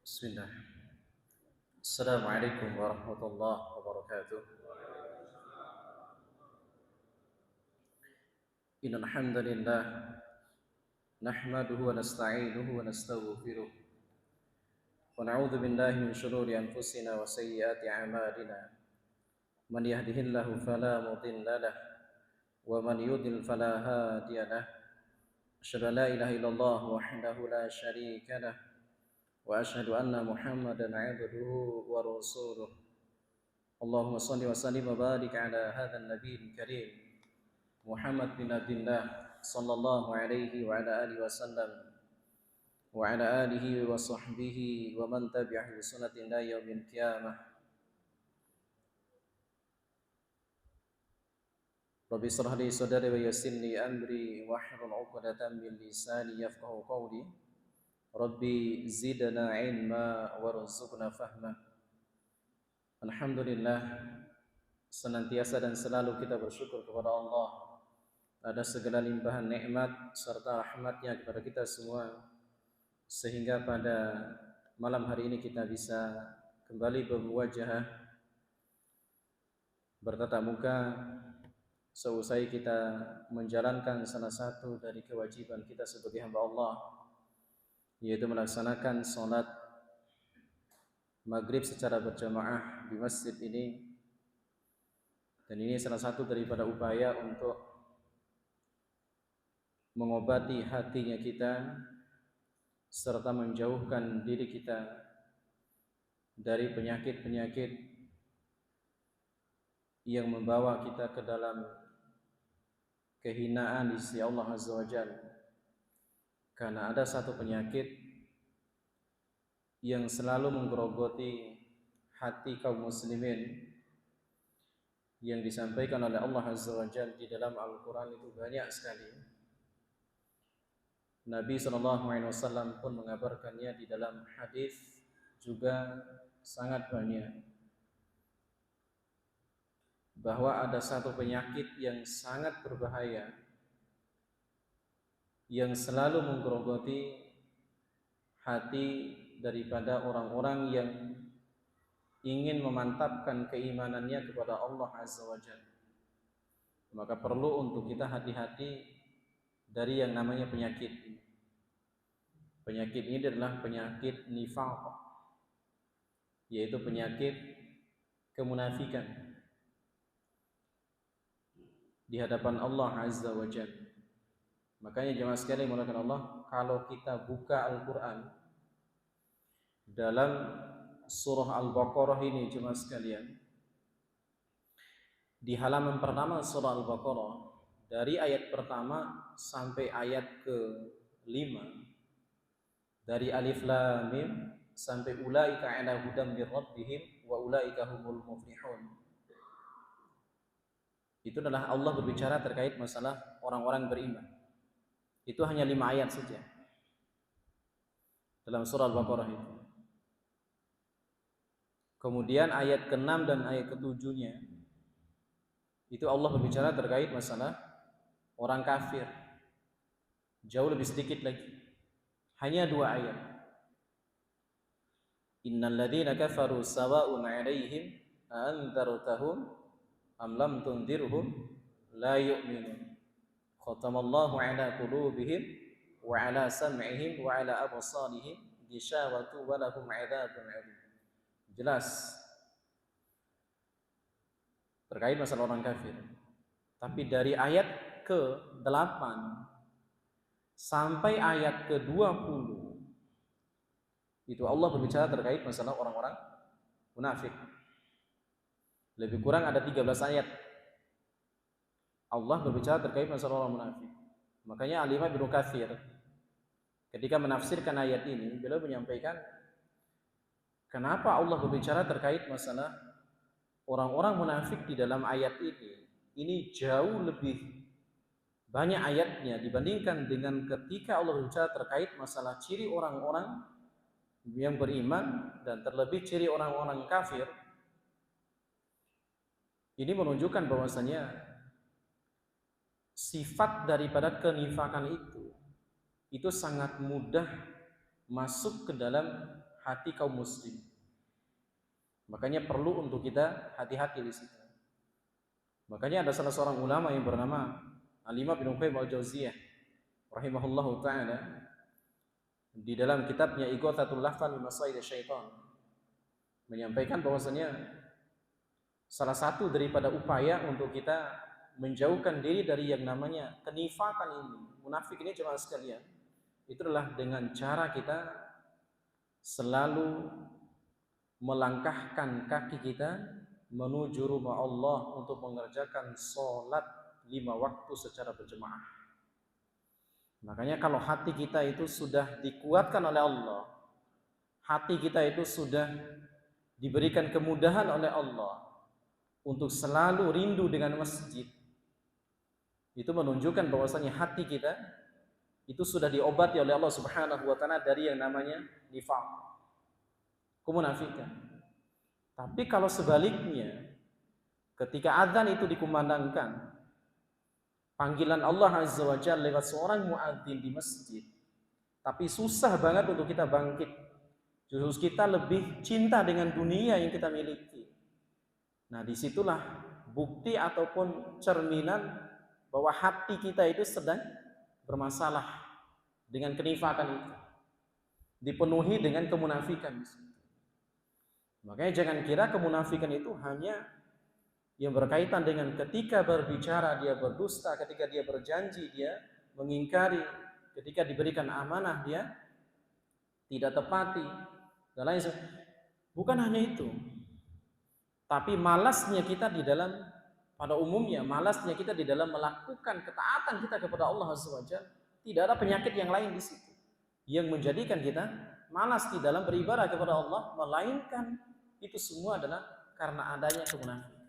Bismillah. Assalamualaikum warahmatullahi wabarakatuh. Innal hamdalillah nahmaduhu wa nasta'inuhu wa nastaghfiruh wa na'udzu billahi min shururi anfusina wa sayyiati a'malina. Man yahdihillahu fala mudilla lahu wa man yudlil fala hadiya lahu. Asyhadu an la ilaha illallah wahdahu la syarika lahu wa asyhadu anna Muhammadan 'abduhu wa rasuluh. Allahumma shalli wa sallim wa barik ala hadzal nabiyil karim Muhammad bin Abdullah sallallahu alaihi wa ala alihi wasallam wa ala alihi wa sahbihi wa man tabi'ahu bi sunnatin ila yaumil qiyamah. Rabbi shrah li sadri wa yassir li amri wahlul 'uqdatam min lisani yafqahu qawli. Rabbi zidna ilma warzuqna fahma. Alhamdulillah, senantiasa dan selalu kita bersyukur kepada Allah atas segala limpahan nikmat serta rahmatnya kepada kita semua, sehingga pada malam hari ini kita bisa kembali bermuwajahah, bertatap muka seusai kita menjalankan salah satu dari kewajiban kita sebagai hamba Allah, yaitu melaksanakan sholat maghrib secara berjamaah di masjid ini. Dan ini salah satu daripada upaya untuk mengobati hatinya kita serta menjauhkan diri kita dari penyakit-penyakit yang membawa kita ke dalam kehinaan di sisi Allah Azza wa Jalla. Karena ada satu penyakit yang selalu menggerogoti hati kaum muslimin yang disampaikan oleh Allah Azza wa Jalla di dalam Al-Quran itu banyak sekali. Nabi SAW pun mengabarkannya di dalam hadis juga sangat banyak, bahwa ada satu penyakit yang sangat berbahaya yang selalu menggerogoti hati daripada orang-orang yang ingin memantapkan keimanannya kepada Allah Azza wa Jalla. Maka perlu untuk kita hati-hati dari yang namanya penyakit ini. Penyakit ini adalah penyakit nifaq, yaitu penyakit kemunafikan di hadapan Allah Azza wa Jalla. Makanya jemaah sekalian dimulakan Allah, kalau kita buka Al-Quran dalam surah Al-Baqarah ini, jemaah sekalian, di halaman pertama surah Al-Baqarah, dari ayat pertama sampai ayat ke-5, dari alif lam mim sampai ulaika ala hudam mir rabbihim wa ulaika humul muflihun. Itu adalah Allah berbicara terkait masalah orang-orang beriman. Itu hanya 5 ayat saja dalam surah Al-Baqarah itu. Kemudian ayat ke-6 dan ayat ke-7-nya itu Allah berbicara terkait masalah orang kafir. Jauh lebih sedikit lagi, hanya 2 ayat. Innal ladzina kafaru sawa'un 'alaihim a anzartahum am lam tundirhum la yu'minun. Khatamallahu 'ala qulubihim wa 'ala sam'ihim wa 'ala absarihim ghishawatu wa lahum 'adzabun 'adzim. Jelas terkait masalah orang kafir. Tapi dari ayat ke-8 sampai ayat ke-20 itu Allah berbicara terkait masalah orang-orang munafik. Lebih kurang ada 13 ayat Allah berbicara terkait masalah orang munafik. Makanya Al-Imam Ibnu Katsir ketika menafsirkan ayat ini, beliau menyampaikan kenapa Allah berbicara terkait masalah orang-orang munafik di dalam ayat ini. Ini jauh lebih banyak ayatnya dibandingkan dengan ketika Allah berbicara terkait masalah ciri orang-orang yang beriman dan terlebih ciri orang-orang kafir. Ini menunjukkan bahwasanya sifat daripada kenifakan itu sangat mudah masuk ke dalam hati kaum muslim. Makanya perlu untuk kita hati-hati di situ. Makanya ada salah seorang ulama yang bernama Al-Imam Ibnu Qayyim Al-Jauziyah rahimahullahu taala, di dalam kitabnya Ighathatul Lahfan min Masaid Syaitan menyampaikan bahwasanya salah satu daripada upaya untuk kita menjauhkan diri dari yang namanya kenifakan ini, munafik ini jemaah sekalian, itu adalah dengan cara kita selalu melangkahkan kaki kita menuju rumah Allah untuk mengerjakan sholat 5 waktu secara berjemaah. Makanya kalau hati kita itu sudah dikuatkan oleh Allah, hati kita itu sudah diberikan kemudahan oleh Allah untuk selalu rindu dengan masjid, itu menunjukkan bahwasanya hati kita itu sudah diobati oleh Allah Subhanahu wa taala dari yang namanya nifaq, kemunafikan. Tapi kalau sebaliknya, ketika azan itu dikumandangkan, panggilan Allah Azza wa Jalla lewat seorang muadzin di masjid, tapi susah banget untuk kita bangkit, justru kita lebih cinta dengan dunia yang kita miliki. Nah, disitulah bukti ataupun cerminan bahwa hati kita itu sedang bermasalah dengan kenifakan itu, dipenuhi dengan kemunafikan. Makanya jangan kira kemunafikan itu hanya yang berkaitan dengan ketika berbicara dia berdusta, ketika dia berjanji dia mengingkari, ketika diberikan amanah dia tidak tepati, dan lain sebagainya. Bukan hanya itu, tapi malasnya kita di dalam, pada umumnya malasnya kita di dalam melakukan ketaatan kita kepada Allah Azza wa Jalla. Tidak ada penyakit yang lain di situ yang menjadikan kita malas di dalam beribadah kepada Allah, melainkan itu semua adalah karena adanya kemunafikan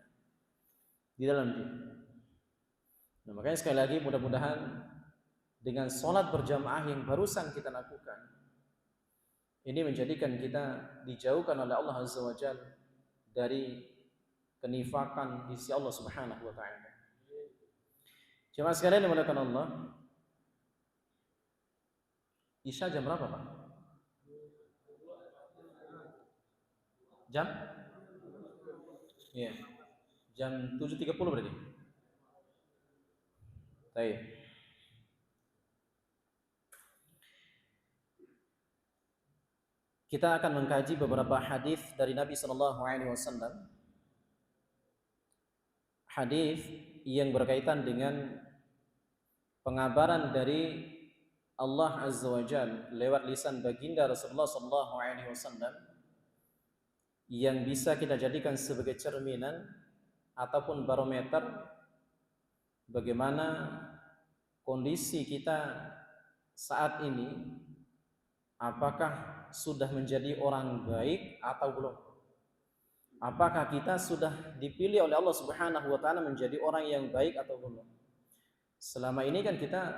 di dalam diri. Nah, makanya sekali lagi mudah-mudahan dengan sholat berjamaah yang barusan kita lakukan, ini menjadikan kita dijauhkan oleh Allah Azza wa Jalla dari kenifakan di sisi Allah Subhanahu wa taala. Jemaah sekalian yang dimuliakan Allah, Isya jam berapa, Pak? Jam? Iya. Jam 7.30 berarti? Baik. Kita akan mengkaji beberapa hadis dari Nabi sallallahu alaihi wasallam. Hadis yang berkaitan dengan pengabaran dari Allah Azza wa Jalla lewat lisan baginda Rasulullah sallallahu alaihi wasallam, yang bisa kita jadikan sebagai cerminan ataupun barometer bagaimana kondisi kita saat ini, apakah sudah menjadi orang baik atau belum, apakah kita sudah dipilih oleh Allah Subhanahu wa taala menjadi orang yang baik atau belum. Selama ini kan kita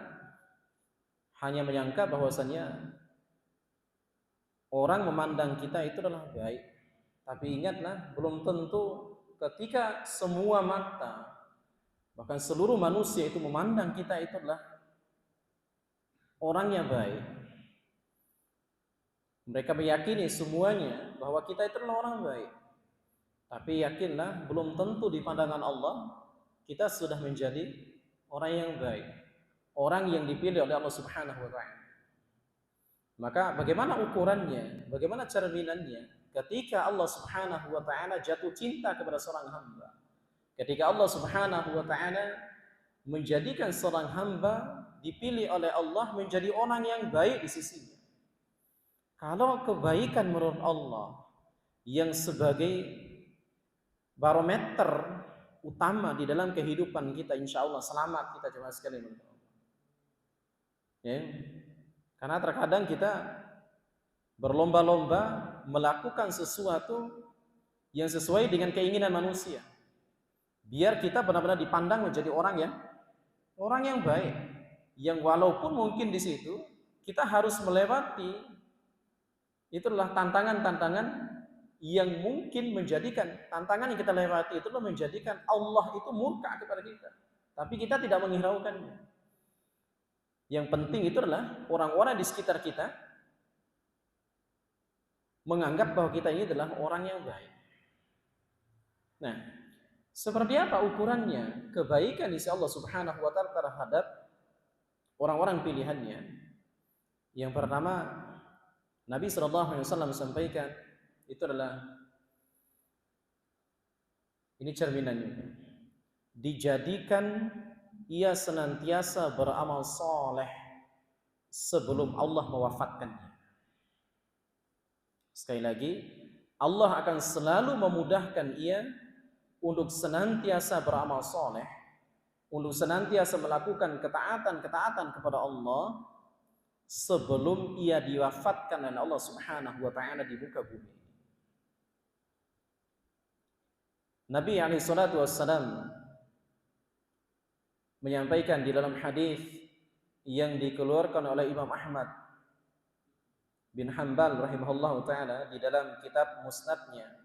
hanya menyangka bahwasannya orang memandang kita itu adalah baik. Tapi ingatlah, belum tentu ketika semua mata, bahkan seluruh manusia itu memandang kita itu adalah orang yang baik. Mereka meyakini semuanya bahwa kita itu adalah orang baik. Tapi yakinlah, belum tentu di pandangan Allah kita sudah menjadi orang yang baik, orang yang dipilih oleh Allah Subhanahu wa taala. Maka bagaimana ukurannya, bagaimana cerminannya ketika Allah Subhanahu wa taala jatuh cinta kepada seorang hamba, ketika Allah Subhanahu wa taala menjadikan seorang hamba dipilih oleh Allah menjadi orang yang baik di sisinya. Kalau kebaikan menurut Allah yang sebagai barometer utama di dalam kehidupan kita, insya Allah selamat kita jemaah sekalian menurut Allah. Ya. Karena terkadang kita berlomba-lomba melakukan sesuatu yang sesuai dengan keinginan manusia, biar kita benar-benar dipandang menjadi orang yang baik, yang walaupun mungkin di situ kita harus melewati, itulah tantangan-tantangan yang mungkin menjadikan, tantangan yang kita lewati itu menjadikan Allah itu murka kepada kita, tapi kita tidak menghiraukannya. Yang penting itu adalah orang-orang di sekitar kita menganggap bahwa kita ini adalah orang yang baik. Nah, seperti apa ukurannya kebaikan isi Allah Subhanahu wa taala terhadap orang-orang pilihannya? Yang pertama, Nabi sallallahu alaihi wasallam sampaikan itu adalah ini cerminannya. Dijadikan ia senantiasa beramal soleh sebelum Allah mewafatkannya. Sekali lagi, Allah akan selalu memudahkan ia untuk senantiasa beramal soleh, untuk senantiasa melakukan ketaatan-ketaatan kepada Allah sebelum ia diwafatkan oleh Allah Subhanahu wa taala di muka bumi. Nabi alaihi salatu wassalam menyampaikan di dalam hadis yang dikeluarkan oleh Imam Ahmad bin Hanbal rahimahullahu taala di dalam kitab Musnadnya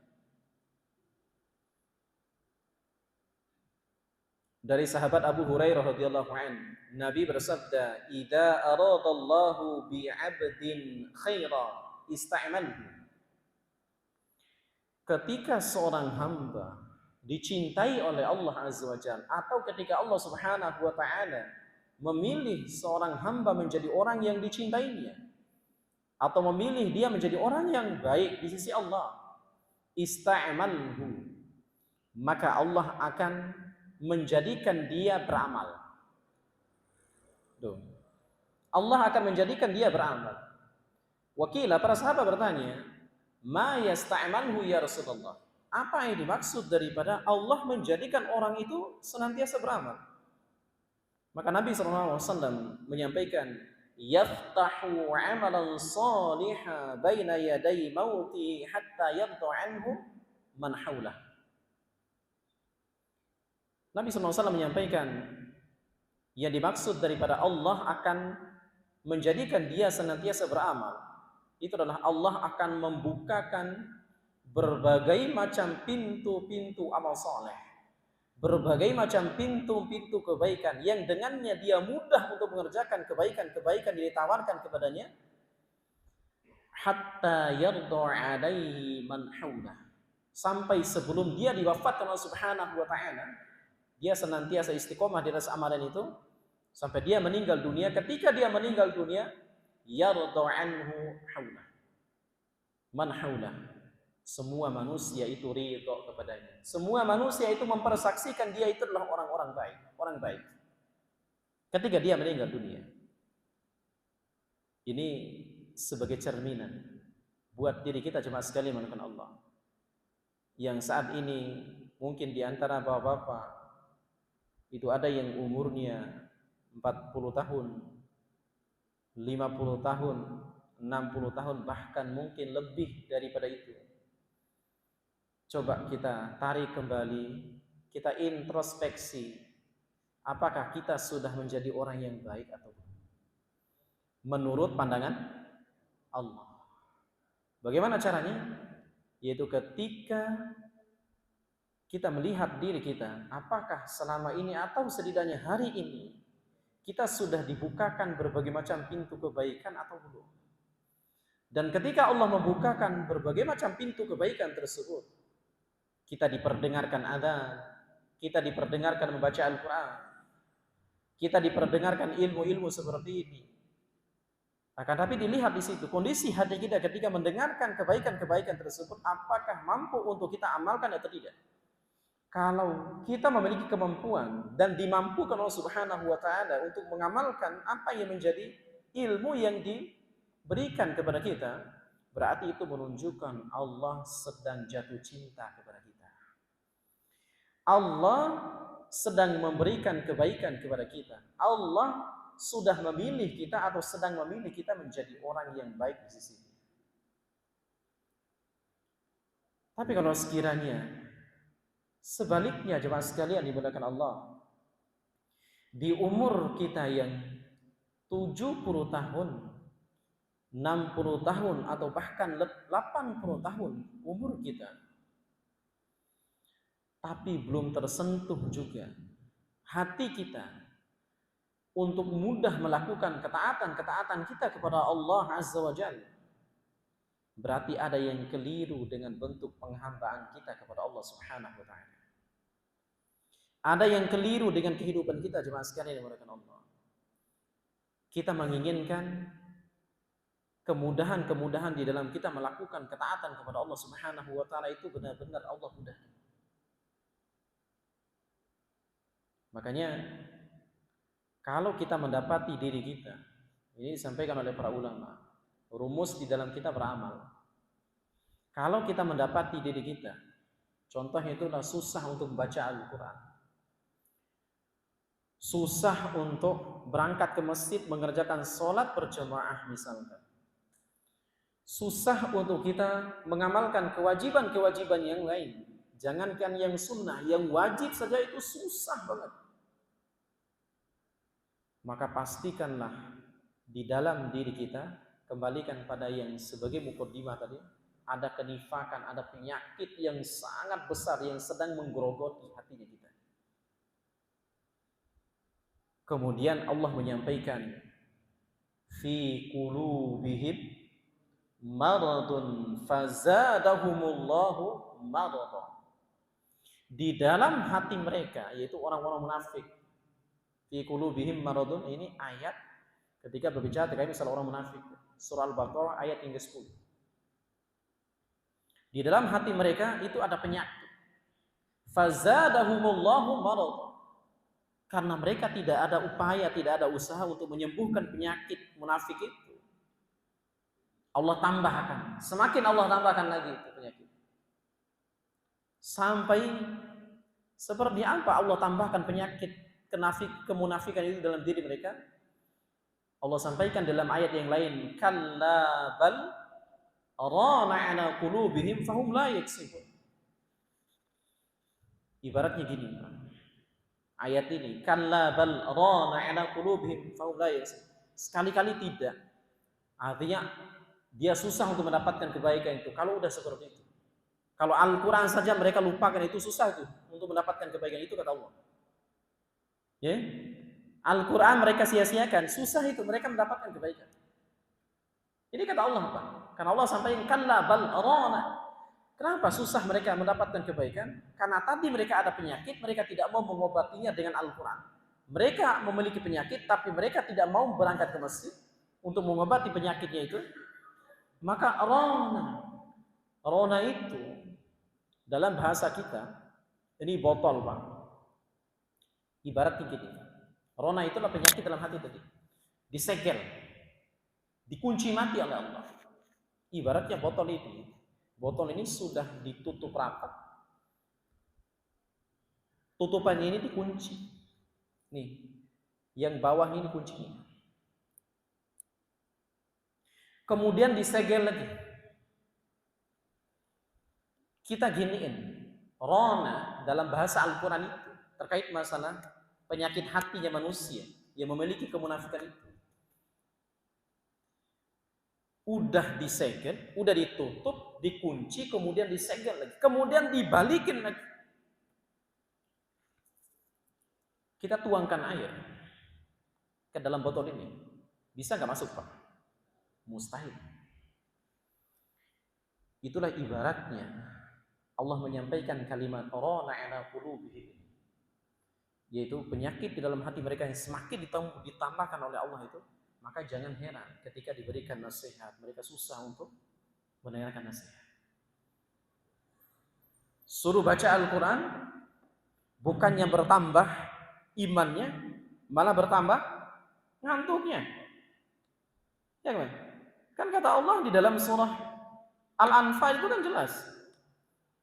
dari sahabat Abu Hurairah radhiyallahu anhu, Nabi bersabda, "Idza aradallahu bi'abdin khaira ista'malhu." Ketika seorang hamba dicintai oleh Allah Azza wa Jalla, atau ketika Allah Subhanahu wa taala memilih seorang hamba menjadi orang yang dicintainya, atau memilih dia menjadi orang yang baik di sisi Allah, ista'malhu, maka Allah akan menjadikan dia beramal. Tuh. Allah akan menjadikan dia beramal. Wakila, para sahabat bertanya, "Ma yasta'malhu ya Rasulullah?" Apa yang dimaksud daripada Allah menjadikan orang itu senantiasa beramal? Maka Nabi SAW menyampaikan, "Yaftahu 'amalan shalihan baina yaday mauti hatta yabdu anhu man haulah." Nabi SAW menyampaikan yang dimaksud daripada Allah akan menjadikan dia senantiasa beramal, itu adalah Allah akan membukakan berbagai macam pintu-pintu amal soleh, berbagai macam pintu-pintu kebaikan yang dengannya dia mudah untuk mengerjakan kebaikan-kebaikan yang ditawarkan kepadanya, hatta yardu alaihi man haulah, sampai sebelum dia diwafatkan Allah Subhanahu wa taala, dia senantiasa istiqomah di atas amalan itu sampai dia meninggal dunia. Ketika dia meninggal dunia, yardu anhu haulah, man haulah, semua manusia itu ridho kepadanya. Semua manusia itu mempersaksikan dia itu adalah orang-orang baik, orang baik. Ketika dia meninggal dunia. Ini sebagai cerminan buat diri kita jemaah sekalian menekan Allah. Yang saat ini mungkin di antara bapak-bapak itu ada yang umurnya 40 tahun, 50 tahun, 60 tahun, bahkan mungkin lebih daripada itu. Coba kita tarik kembali, kita introspeksi, apakah kita sudah menjadi orang yang baik atau belum? Menurut pandangan Allah. Bagaimana caranya? Yaitu ketika kita melihat diri kita, apakah selama ini atau setidaknya hari ini kita sudah dibukakan berbagai macam pintu kebaikan atau belum? Dan ketika Allah membukakan berbagai macam pintu kebaikan tersebut, kita diperdengarkan adzan, kita diperdengarkan membaca Al-Quran, kita diperdengarkan ilmu-ilmu seperti ini. Akan tapi dilihat di situ kondisi hati kita ketika mendengarkan kebaikan-kebaikan tersebut, apakah mampu untuk kita amalkan atau tidak? Kalau kita memiliki kemampuan dan dimampukan Allah Subhanahu wa taala untuk mengamalkan apa yang menjadi ilmu yang diberikan kepada kita, berarti itu menunjukkan Allah sedang jatuh cinta kepada kita. Allah sedang memberikan kebaikan kepada kita. Allah sudah memilih kita atau sedang memilih kita menjadi orang yang baik di sisinya. Tapi kalau sekiranya sebaliknya jemaah sekalian dimuliakan Allah, di umur kita yang 70 tahun, 60 tahun atau bahkan 80 tahun umur kita, tapi belum tersentuh juga hati kita untuk mudah melakukan ketaatan-ketaatan kita kepada Allah Azza wa Jalla, berarti ada yang keliru dengan bentuk penghambaan kita kepada Allah Subhanahu wa taala. Ada yang keliru dengan kehidupan kita, jemaah sekalian yang dimuliakan Allah. Kita menginginkan kemudahan-kemudahan di dalam kita melakukan ketaatan kepada Allah Subhanahu wa taala itu benar-benar Allah mudahkan. Makanya kalau kita mendapati diri kita, ini disampaikan oleh para ulama, rumus di dalam kita beramal. Kalau kita mendapati diri kita, contohnya itulah susah untuk membaca Al-Quran, susah untuk berangkat ke masjid mengerjakan sholat berjamaah misalkan, susah untuk kita mengamalkan kewajiban-kewajiban yang lain, jangankan yang sunnah, yang wajib saja itu susah banget. Maka pastikanlah di dalam diri kita, kembalikan pada yang sebagai mukaddimah tadi, ada kenifakan, ada penyakit yang sangat besar yang sedang menggerogoti hatinya kita. Kemudian Allah menyampaikan, fi qulubihim maradun fazadahumullahu marada. Di dalam hati mereka, yaitu orang-orang munafik, fi qulubihim maradun, ini ayat ketika berbicara terkait masalah orang munafik, surah Al-Baqarah ayat yang ke-10. Di dalam hati mereka itu ada penyakit. Fazadahumullahu marada. Karena mereka tidak ada upaya, tidak ada usaha untuk menyembuhkan penyakit munafik itu. Allah tambahkan, semakin Allah tambahkan lagi itu penyakit. Sampai seperti apa Allah tambahkan penyakit kemunafikan itu dalam diri mereka? Allah sampaikan dalam ayat yang lain, kalla bal rana ala qulubihim fahum la yaksibun. Ibaratnya gini, ayat ini, kalla bal rana ala qulubihim fahum la yaksibun. Sekali-kali tidak. Artinya dia susah untuk mendapatkan kebaikan itu kalau udah seperti itu. Kalau Al-Quran saja mereka lupakan, itu susah tuh untuk mendapatkan kebaikan itu, kata Allah. Ya, Al-Quran mereka sia-siakan, susah itu mereka mendapatkan kebaikan. Ini kata Allah apa? Karena Allah sampaikan kalla bal rana. Kenapa susah mereka mendapatkan kebaikan? Karena tadi mereka ada penyakit, mereka tidak mau mengobatinya dengan Al-Quran. Mereka memiliki penyakit, tapi mereka tidak mau berangkat ke masjid untuk mengobati penyakitnya itu. Maka rona itu dalam bahasa kita, ini botol Pak. Ibarat gini, rona itulah penyakit dalam hati tadi, disegel, dikunci mati oleh Allah. Ibaratnya botol ini sudah ditutup rapat, tutupannya ini dikunci. Nih, yang bawah ini kuncinya. Kemudian disegel lagi. Kita giniin, rona dalam bahasa Al-Quran itu terkait masalah penyakit hatinya manusia yang memiliki kemunafikan itu. Udah disegel, udah ditutup, dikunci, kemudian disegel lagi, kemudian dibalikin lagi. Kita tuangkan air ke dalam botol ini, bisa nggak masuk Pak? Mustahil. Itulah ibaratnya Allah menyampaikan kalimat rana ala qulubihim, yaitu penyakit di dalam hati mereka yang semakin ditambahkan oleh Allah itu. Maka jangan heran ketika diberikan nasihat, mereka susah untuk mendengarkan nasihat. Suruh baca Al-Quran, bukannya bertambah imannya, malah bertambah ngantuknya. Ya kan? Kan kata Allah di dalam surah Al-Anfal itu kan jelas.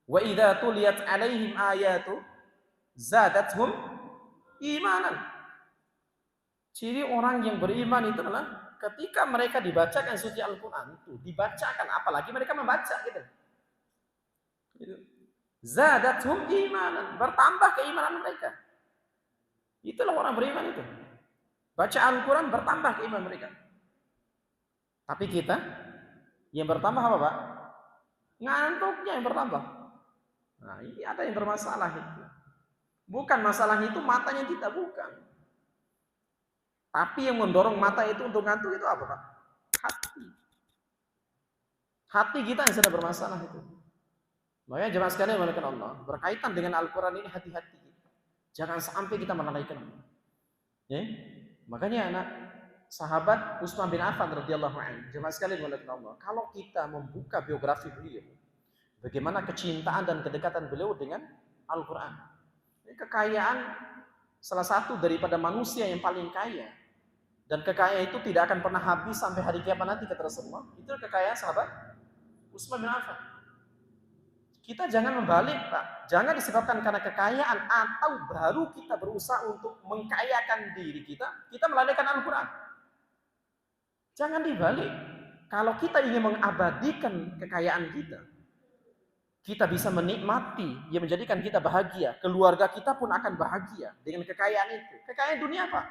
Wa idza tuliyat alaihim ayatu zadatuhum imanan. Ciri orang yang beriman itu adalah ketika mereka dibacakan suci Al-Quran itu, dibacakan, apalagi mereka membaca gitu. Zadathum imanan, bertambah keimanan mereka. Itulah orang beriman itu. Baca Al-Quran bertambah keimanan mereka. Tapi kita yang bertambah apa Pak? Ngantuknya yang bertambah. Nah ini ada yang bermasalah itu. Bukan masalahnya itu matanya kita, bukan. Tapi yang mendorong mata itu untuk ngantuk itu apa Pak? Hati. Hati kita yang sedang bermasalah itu. Makanya jemaah sekalian melakukan Allah, berkaitan dengan Al-Quran ini hati-hati. Jangan sampai kita melalaikan Allah. Ya? Makanya anak sahabat Utsman bin Affan radhiyallahu anhu, jemaah sekalian melakukan Allah, kalau kita membuka biografi beliau, bagaimana kecintaan dan kedekatan beliau dengan Al-Quran. Ini kekayaan salah satu daripada manusia yang paling kaya. Dan kekayaan itu tidak akan pernah habis sampai hari kiamat nanti kata Rasulullah. Itu kekayaan sahabat Utsman bin Affan. Kita jangan membalik, Pak. Jangan disebabkan karena kekayaan atau baru kita berusaha untuk mengkayakan diri kita melalaikan Al-Quran. Jangan dibalik. Kalau kita ingin mengabadikan kekayaan kita bisa menikmati yang menjadikan kita bahagia. Keluarga kita pun akan bahagia dengan kekayaan itu. Kekayaan dunia, Pak.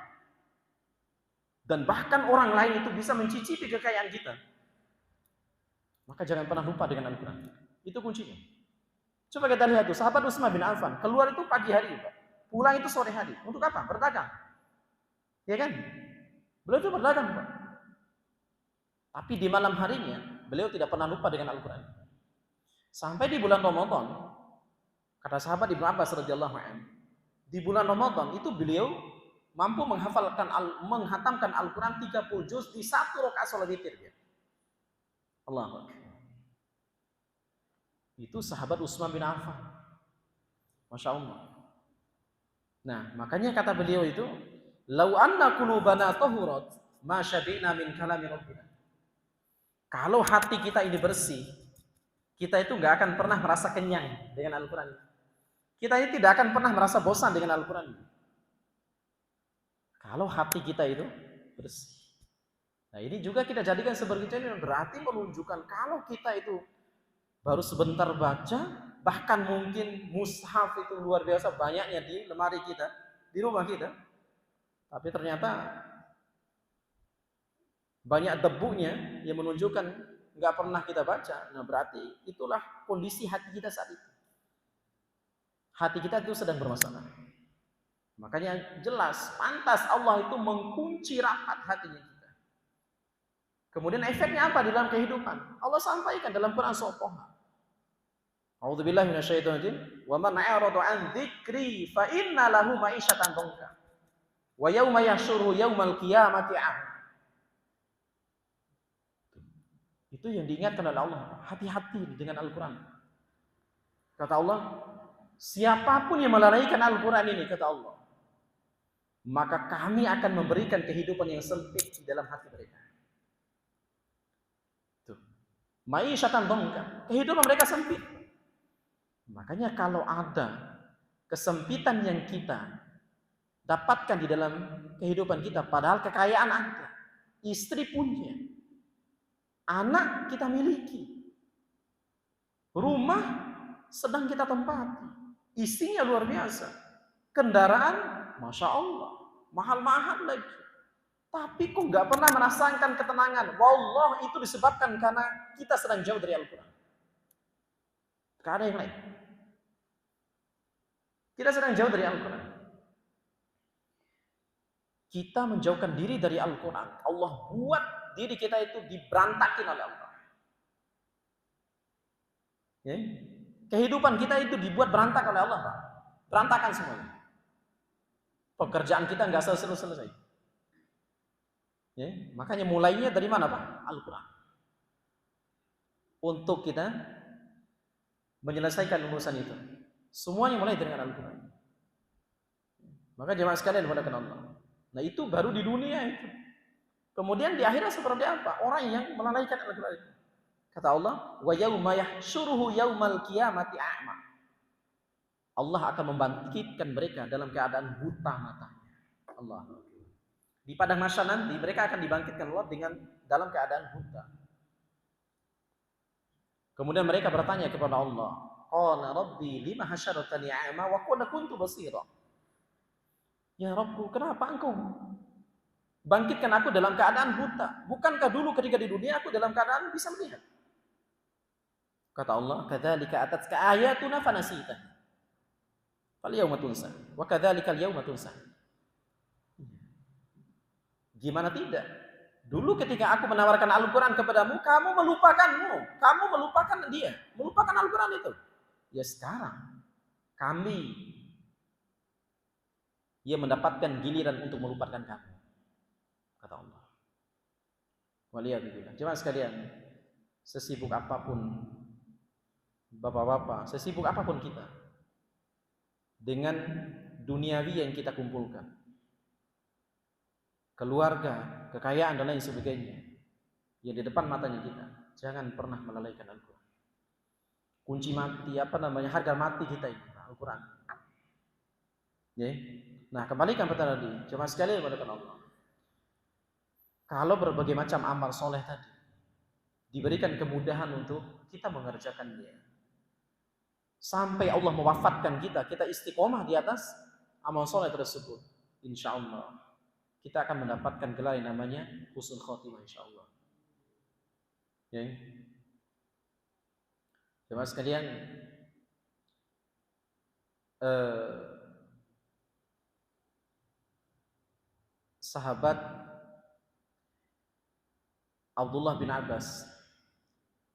Dan bahkan orang lain itu bisa mencicipi kekayaan kita. Maka jangan pernah lupa dengan Al-Quran. Itu kuncinya. Coba kita lihat tuh, sahabat Utsman bin Affan keluar itu pagi hari, Pak. Pulang itu sore hari. Untuk apa? Berdagang. Ya kan? Beliau itu berdagang, Pak. Tapi di malam harinya, beliau tidak pernah lupa dengan Al-Quran. Sampai di bulan Ramadan, kata sahabat Ibnu Abbas radhiyallahu anhu, di bulan Ramadan itu beliau mampu menghatamkan Al-Quran 30 juz di satu rakaat salat witir. Allahu Akbar. Itu sahabat Utsman bin Affan. Masya Allah. Nah, makanya kata beliau itu, "Lau anna qulubana tahurat, ma syabi'na min kalami rabbina." Kalau hati kita ini bersih, kita itu nggak akan pernah merasa kenyang dengan Al-Quran. Kita ini tidak akan pernah merasa bosan dengan Al-Quran. Kalau hati kita itu bersih. Nah, ini juga kita jadikan sebagai contoh, berarti menunjukkan kalau kita itu baru sebentar baca, bahkan mungkin mushaf itu luar biasa banyaknya di lemari kita, di rumah kita, tapi ternyata banyak debunya yang menunjukkan nggak pernah kita baca. Nah, berarti itulah kondisi hati kita saat itu. Hati kita itu sedang bermasalah. Makanya jelas, pantas Allah itu mengkunci rapat hatinya kita. Kemudian efeknya apa di dalam kehidupan? Allah sampaikan dalam Quran surah Thaha. A'udzubillahi minasyaitonir rajim. Wa man a'rada 'an dzikri fa inna lahu ma'isyatan dhanka. Wa yauma yahsyuruhu yaumal qiyamati a'ma. Itu yang diingatkan oleh Allah. Hati-hati dengan Al-Quran. Kata Allah, siapapun yang melalaikan Al-Quran ini, kata Allah, maka kami akan memberikan kehidupan yang sempit di dalam hati mereka. Tuh. Ma'isyatan dhanka. Kehidupan mereka sempit. Makanya kalau ada kesempitan yang kita dapatkan di dalam kehidupan kita, padahal kekayaan ada, istri punya, anak kita miliki, rumah sedang kita tempati, isinya luar biasa, kendaraan, masya Allah, mahal-mahal lagi, tapi kok nggak pernah merasakan ketenangan? Wallah, itu disebabkan karena kita sedang jauh dari Al-Quran. Gak ada yang lain. Kita sedang jauh dari Al-Quran. Kita menjauhkan diri dari Al-Quran. Allah buat diri kita itu diberantakin oleh Allah. Ya? Kehidupan kita itu dibuat berantak oleh Allah, Pak. Berantakan semuanya. Pekerjaan kita nggak selesai. Ya? Makanya mulainya dari mana, Pak? Al-Quran. Untuk kita menyelesaikan urusan itu, semuanya mulai dengan Al-Quran. Maka jemaah sekalian dimuliakan Allah. Nah, itu baru di dunia itu. Kemudian di akhirat seperti apa? Orang yang melalaikan Al-Quran itu. Kata Allah, wa yauma yahsyuruhu yaumal qiyamati a'ma. Allah akan membangkitkan mereka dalam keadaan buta matanya. Allah. Di padang mahsyar nanti mereka akan dibangkitkan Allah dengan dalam keadaan buta. Kemudian mereka bertanya kepada Allah, qala rabbi lima hasyartani a'ma wa qad kuntu basira. Ya Rabbku, kenapa engkau bangkitkan aku dalam keadaan buta? Bukankah dulu ketika di dunia aku dalam keadaan bisa melihat? Kata Allah, kadzalika atatka ayatuna fanasita. Fal yauma tunsa wa kadzalika al yauma tunsa. Gimana tidak? Dulu ketika aku menawarkan Al-Quran kepadamu, kamu melupakanmu, kamu melupakan dia, melupakan Al-Quran itu. Ya sekarang kami ia mendapatkan giliran untuk melupakan kamu, kata Allah. Waliyahulillah. Jemaah sekalian, sesibuk apapun bapak-bapak, sesibuk apapun kita dengan duniawi yang kita kumpulkan, keluarga, kekayaan dan lain sebagainya, yang di depan matanya kita, jangan pernah melalaikan Al-Quran. Kunci mati, harga mati kita ini Al-Quran. Ya. Nah, kembalikan pertanyaan tadi, jemaah sekalian kepada Allah. Kalau berbagai macam amal soleh tadi diberikan kemudahan untuk kita mengerjakannya, sampai Allah mewafatkan kita, kita istiqomah di atas amal soleh tersebut, insya Allah kita akan mendapatkan gelar yang namanya husnul khotimah, insya Allah. Ya. Jemaah sekalian, sahabat Abdullah bin Abbas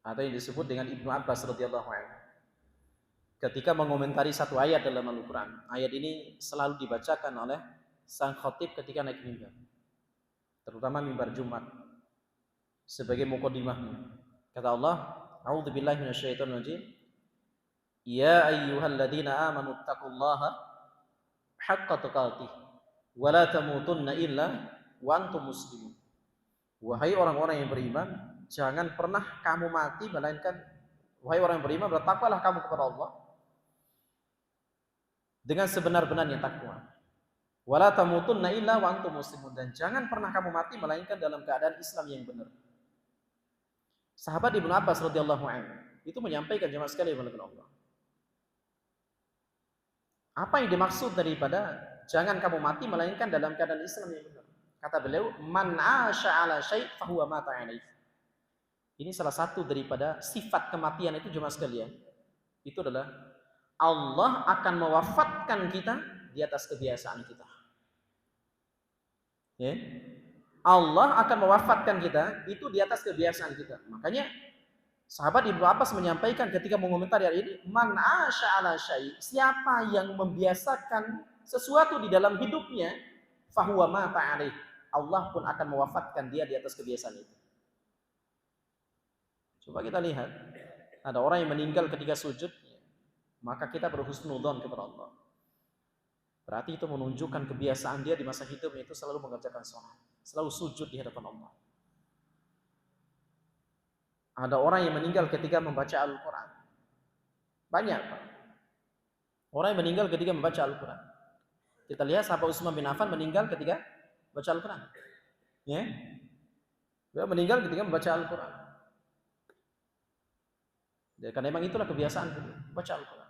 atau yang disebut dengan Ibnu Abbas radhiyallahu anhu, ketika mengomentari satu ayat dalam Al-Quran, ayat ini selalu dibacakan oleh sang khatib ketika naik mimbar, terutama mimbar Jumat, sebagai muqaddimahnya. Kata Allah, a'udzubillahi minasyaitonir rajim, ya ayyuhalladzina amanu taqullaha haqqa tuqatih wa la tamutunna illa wa antum muslimun. Wahai orang-orang yang beriman, jangan pernah kamu mati melainkan, wahai orang yang beriman, bertakwalah kamu kepada Allah dengan sebenar-benarnya takwa. Wala tamutunna illa wa antum muslimun, dan jangan pernah kamu mati melainkan dalam keadaan Islam yang benar. Sahabat Ibnu Abbas radhiyallahu anhu itu menyampaikan, jemaah sekalian oleh Allah, apa yang dimaksud daripada jangan kamu mati melainkan dalam keadaan Islam yang benar? Kata beliau, man 'asha 'ala syai' fa huwa mata 'alaihi. Ini salah satu daripada sifat kematian itu, jemaah sekalian. Itu adalah Allah akan mewafatkan kita di atas kebiasaan kita. Ya. Allah akan mewafatkan kita itu di atas kebiasaan kita. Makanya sahabat Ibnu Abbas menyampaikan ketika mengomentari ayat ini, man 'asha 'ala syai', siapa yang membiasakan sesuatu di dalam hidupnya, fa huwa mata 'alaihi, Allah pun akan mewafatkan dia di atas kebiasaan itu. Coba kita lihat, ada orang yang meninggal ketika sujud, maka kita berhusnudzon kepada Allah. Berarti itu menunjukkan kebiasaan dia di masa hidupnya itu selalu mengerjakan sholat, selalu sujud di hadapan Allah. Ada orang yang meninggal ketika membaca Al-Quran. Banyak, Pak. Orang yang meninggal ketika membaca Al-Quran. Kita lihat sahabat Utsman bin Affan meninggal ketika baca Al-Quran. Ya. Dia meninggal ketika membaca Al-Quran. Ya, karena memang itulah kebiasaan beliau, baca Al-Quran.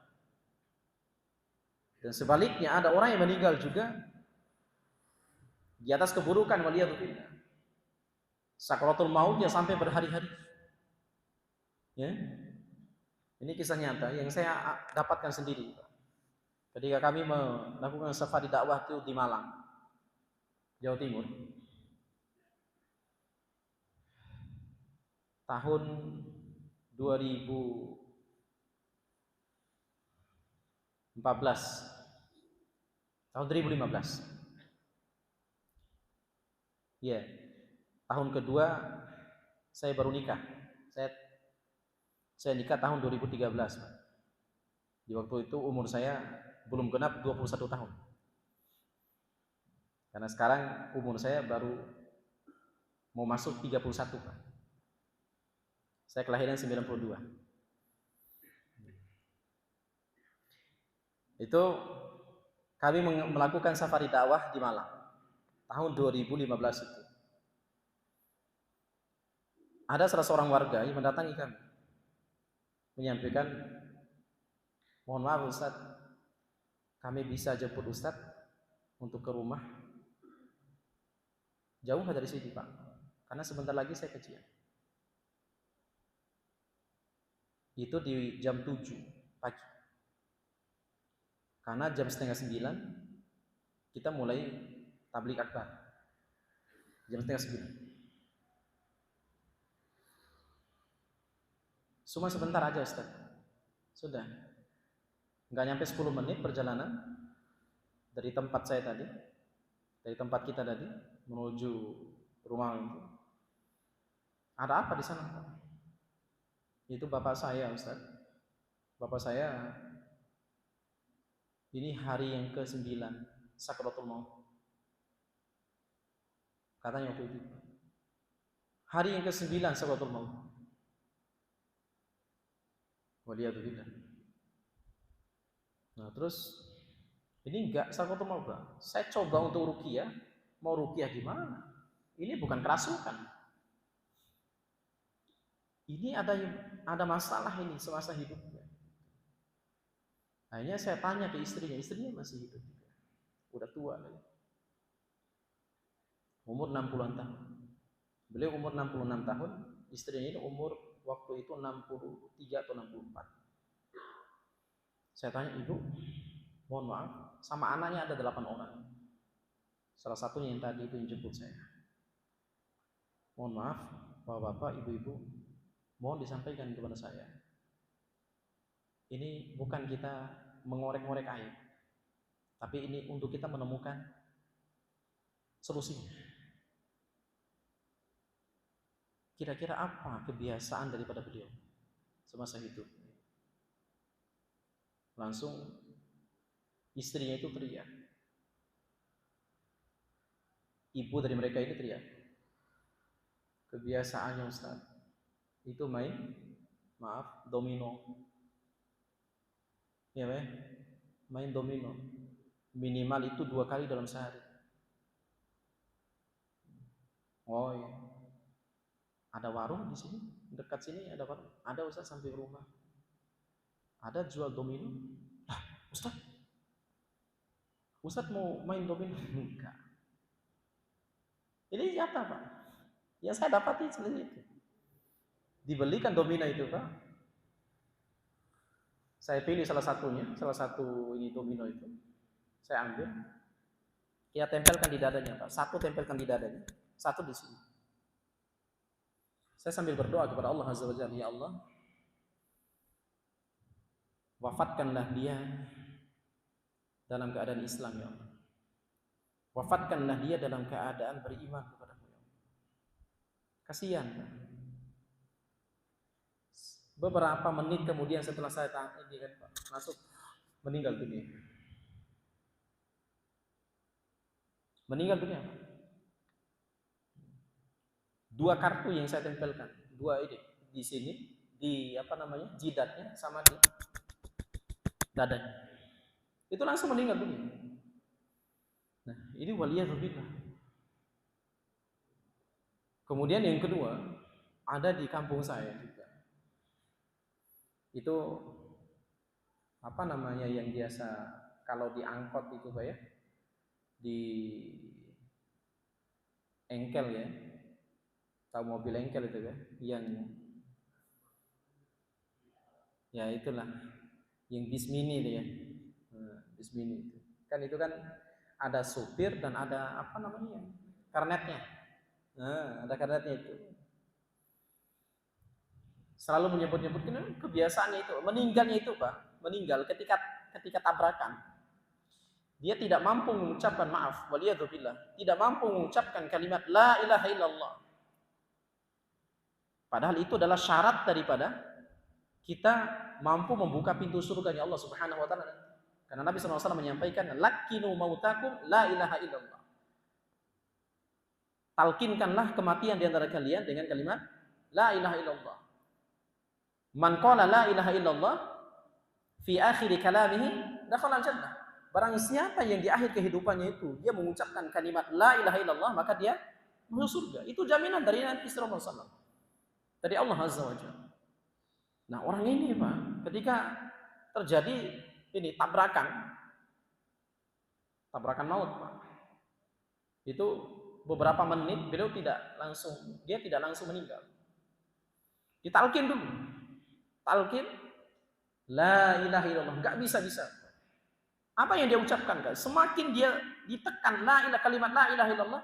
Dan sebaliknya ada orang yang meninggal juga di atas keburukan, waliyadzubillah. Sakaratul mautnya sampai berhari-hari. Ya. Ini kisah nyata yang saya dapatkan sendiri. Ketika kami melakukan safari dakwah itu di Malang, Jawa Timur. Tahun 2014, tahun 2015. Ya, tahun kedua saya baru nikah. Saya nikah tahun 2013. Di waktu itu umur saya belum genap 21 tahun. Karena sekarang umur saya baru mau masuk 31, Pak. Saya kelahiran 92. Itu kami melakukan safari dakwah di Malang tahun 2015 itu. Ada salah seorang warga yang mendatangi kami, menyampaikan, mohon maaf Ustaz, kami bisa jemput Ustaz untuk ke rumah? Jauh dari sini Pak, karena sebentar lagi saya kajian. Itu di jam 7 pagi. Karena jam setengah 9 kita mulai tablik akbar. Jam setengah 9. Cuma sebentar aja Ustaz. Sudah. Nggak nyampe 10 menit perjalanan dari tempat saya tadi, dari tempat kita tadi menuju rumah itu. Ada apa di sana? Itu bapak saya Ustaz. Bapak saya ini hari yang ke-9 Sakratul Maut. Katanya waktu itu. Hari yang ke-9 Sakratul Maut. Waliyadzubillah. Nah, terus ini enggak Sakratul Maut, Pak. Saya coba untuk ruqyah, mau ruqyah gimana? Ini bukan kerasukan. Ini ada masalah ini semasa hidupnya. Akhirnya saya tanya ke istrinya masih hidup. Udah tua lagi. Umur 60-an tahun. Beliau umur 66 tahun, istrinya ini umur waktu itu 63 atau 64. Saya tanya, "Ibu, mohon maaf, sama anaknya ada 8 orang. Salah satunya yang tadi itu yang jemput saya. Mohon maaf, Bapak-bapak, Ibu-ibu, mohon disampaikan kepada saya. Ini bukan kita mengorek-ngorek aib, tapi ini untuk kita menemukan solusinya. Kira-kira apa kebiasaan daripada beliau semasa hidup?" Langsung istrinya itu teriak. Ibu dari mereka ini teriak. Kebiasaannya Ustaz itu main domino. Ya, main domino. Minimal itu 2 kali dalam sehari. Oh iya. Ada warung di sini, dekat sini ada warung. Ada Ustaz sampai rumah. Ada jual domino. Lah, Ustaz mau main domino? Enggak. Ini nyata, Pak. Yang saya dapati seperti itu. Dibelikan domino itu, Pak. Saya pilih salah satu ini domino itu. Saya ambil. Kita tempelkan di dadanya, Pak. Satu tempelkan di dadanya, satu di sini. Saya sambil berdoa kepada Allah Azza wa Jalla, "Ya Allah, wafatkanlah dia dalam keadaan Islam, ya Allah. Wafatkanlah dia dalam keadaan beriman kepada-Mu, ya Allah." Kasihan, Pak. Beberapa menit kemudian setelah saya ini kan, Pak, masuk meninggal dunia. Meninggal dunia, Pak. 2 kartu yang saya tempelkan, 2 ini di sini, di jidatnya sama di dadanya. Itu langsung meninggal dunia. Nah, ini waliyadzubillah. Kemudian yang kedua, ada di kampung saya juga. Itu yang biasa kalau diangkot itu, Pak ya, di engkel ya. Tahu mobil engkel itu ya, yang ya itulah, yang bis mini itu ya. Bis mini itu. Kan itu kan ada supir dan ada karnetnya. Nah, ada karnetnya itu. Selalu menyebut-nyebutkan kebiasaannya itu, meninggalnya itu, Pak. Meninggal ketika tabrakan. Dia tidak mampu mengucapkan maaf, waliyadzubillah. Tidak mampu mengucapkan kalimat la ilaha illallah. Padahal itu adalah syarat daripada kita mampu membuka pintu surganya Allah Subhanahu wa taala. Karena Nabi SAW menyampaikan, "Lakinu mautakum la ilaha illallah." Talkinkanlah kematian di antara kalian dengan kalimat la ilaha illallah. Man qala la ilaha illallah fi akhir kalamihi dakhala al-jannah. Barang siapa yang di akhir kehidupannya itu dia mengucapkan kalimat la ilaha illallah, maka dia masuk surga. Itu jaminan dari Nabi SAW. Dari Allah Azza wa Jalla. Nah, orang ini, Pak, ketika terjadi ini tabrakan maut, Pak. Itu beberapa menit beliau tidak langsung meninggal. Ditalkin dulu. Talkin la ilaha illallah, enggak bisa. Apa yang dia ucapkan, Kak? Semakin dia ditekan kalimat la ilaha illallah,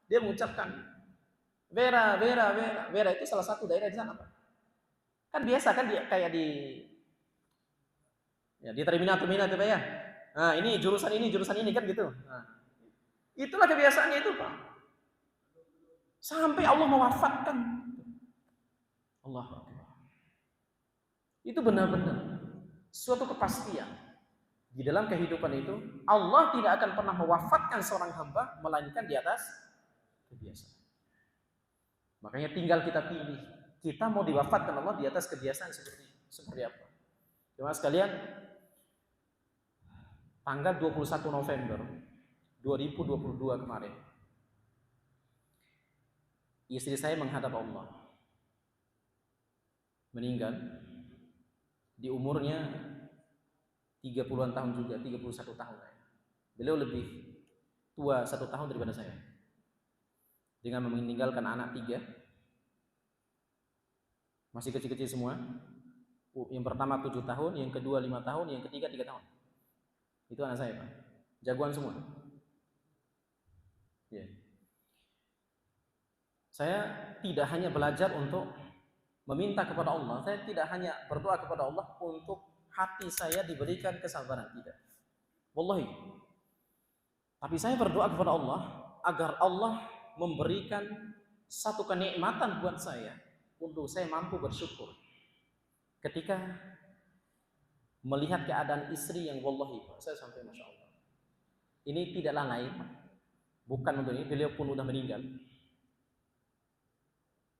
dia mengucapkan Vera itu salah satu daerah di sana, Pak. Kan biasa kan kayak di terminal itu Pak ya. Nah, ini jurusan ini kan gitu. Nah, itulah kebiasaannya itu, Pak. Sampai Allah mewafatkan. Allah Akbar. Itu benar-benar suatu kepastian. Di dalam kehidupan itu, Allah tidak akan pernah mewafatkan seorang hamba melainkan di atas kebiasaan. Makanya tinggal kita pilih, kita mau diwafatkan Allah di atas kebiasaan seperti apa. Jemaah sekalian, tanggal 21 November 2022 kemarin, istri saya menghadap Allah, meninggal di umurnya 30-an tahun juga, 31 tahun. Beliau lebih tua 1 tahun daripada saya. Dengan meninggalkan anak 3, masih kecil-kecil semua. Yang pertama 7 tahun, yang kedua 5 tahun, yang ketiga 3 tahun. Itu anak saya, Pak. Jagoan semua. Ya. Saya tidak hanya belajar untuk meminta kepada Allah, saya tidak hanya berdoa kepada Allah untuk hati saya diberikan kesabaran, tidak. Wallahi. Tapi saya berdoa kepada Allah agar Allah memberikan satu kenikmatan buat saya untuk saya mampu bersyukur ketika melihat keadaan istri yang wallahi saya sampai masya Allah. Ini tidaklah lain, bukan untuk ini, beliau pun sudah meninggal.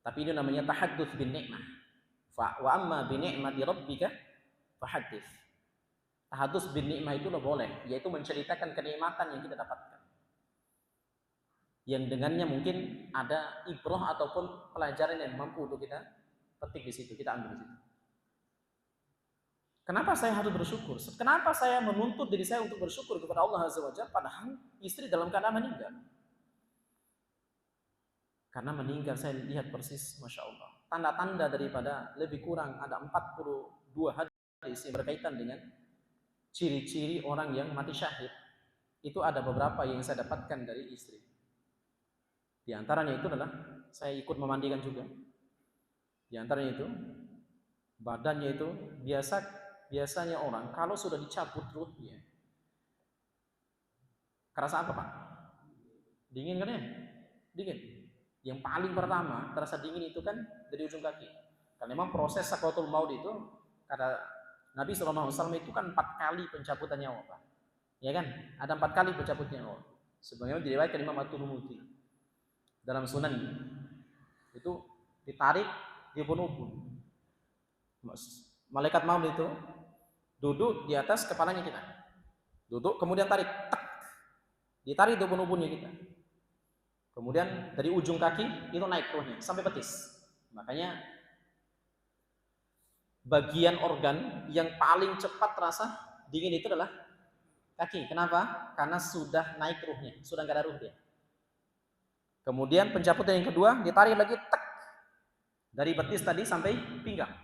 Tapi ini namanya tahadduts bin ni'mah. Wa amma bi ni'mati rabbika fahaddits. Tahadduts bin ni'mah itu boleh, yaitu menceritakan kenikmatan yang kita dapatkan. Yang dengannya mungkin ada ibrah ataupun pelajaran yang mampu untuk kita petik di situ, kita ambil di situ. Kenapa saya harus bersyukur? Kenapa saya menuntut diri saya untuk bersyukur kepada Allah Azza wa Jalla padahal istri dalam keadaan meninggal? Karena meninggal saya lihat persis, masya Allah, tanda-tanda daripada lebih kurang ada 42 hadis yang berkaitan dengan ciri-ciri orang yang mati syahid. Itu ada beberapa yang saya dapatkan dari istri. Di antaranya itu adalah saya ikut memandikan juga. Di antaranya itu badannya itu biasanya orang kalau sudah dicabut ruhnya, kerasa apa Pak? Dingin kan ya? Dingin. Yang paling pertama terasa dingin itu kan dari ujung kaki. Karena memang proses sakratul maut itu kata Nabi SAW itu kan 4 kali pencabutan nyawa Pak. Ya kan? Ada 4 kali pencabutan nyawa. Sebagaimana diriwayatkan Imam At-Tirmidzi dalam Sunan itu ditarik di ubun-ubun. Malaikat maut itu duduk di atas kepalanya kita. Duduk kemudian tarik, tak. Ditarik di ubun-ubunnya kita. Kemudian dari ujung kaki itu naik ruhnya sampai betis. Makanya bagian organ yang paling cepat terasa dingin itu adalah kaki. Kenapa? Karena sudah naik ruhnya, sudah nggak ada ruh dia. Kemudian pencabutan yang kedua ditarik lagi, tak. Dari betis tadi sampai pinggang.